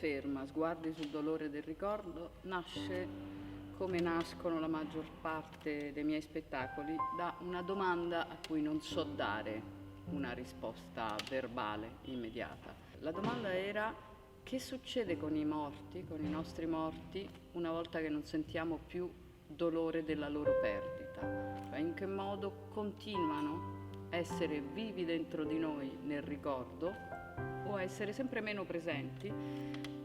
ferma, sguardi sul dolore del ricordo, nasce, come nascono la maggior parte dei miei spettacoli, da una domanda a cui non so dare una risposta verbale immediata. La domanda era: che succede con i morti, con i nostri morti, una volta che non sentiamo più dolore della loro perdita? Cioè, in che modo continuano a essere vivi dentro di noi nel ricordo o a essere sempre meno presenti,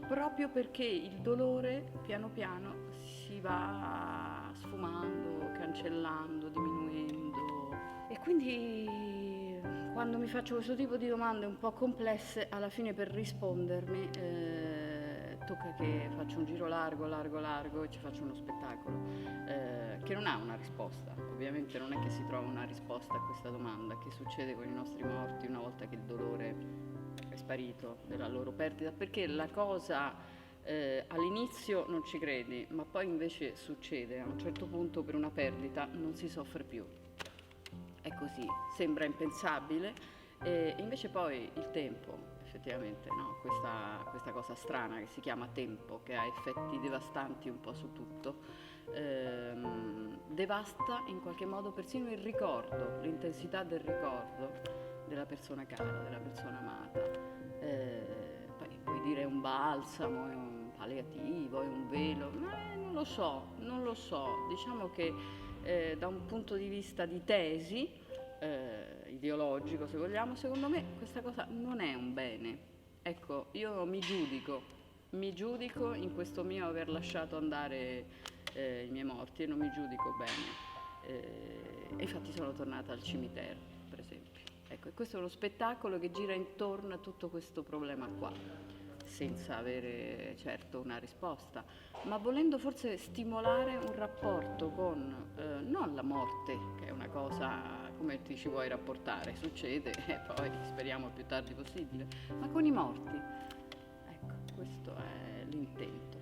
proprio perché il dolore piano piano si va sfumando, cancellando, diminuendo. E quindi quando mi faccio questo tipo di domande un po' complesse, alla fine per rispondermi tocca che faccio un giro largo, largo, largo e ci faccio uno spettacolo che non ha una risposta. Ovviamente non è che si trova una risposta a questa domanda: che succede con i nostri morti una volta che il dolore è sparito della loro perdita, perché la cosa all'inizio non ci credi, ma poi invece succede. A un certo punto per una perdita non si soffre più. È così, sembra impensabile, e invece poi il tempo, effettivamente, no? Questa cosa strana che si chiama tempo, che ha effetti devastanti un po' su tutto, devasta in qualche modo persino il ricordo, l'intensità del ricordo della persona cara, della persona amata. Poi puoi dire è un balsamo, è un palliativo, è un velo, ma non lo so, non lo so. Diciamo che da un punto di vista di tesi, ideologico se vogliamo, secondo me questa cosa non è un bene. Ecco, io mi giudico in questo mio aver lasciato andare i miei morti e non mi giudico bene. E infatti sono tornata al cimitero, per esempio. Ecco, e questo è uno spettacolo che gira intorno a tutto questo problema qua, senza avere certo una risposta, ma volendo forse stimolare un rapporto con non la morte, che è una cosa come ti ci vuoi rapportare, succede e poi speriamo il più tardi possibile, ma con i morti. Ecco, questo è l'intento.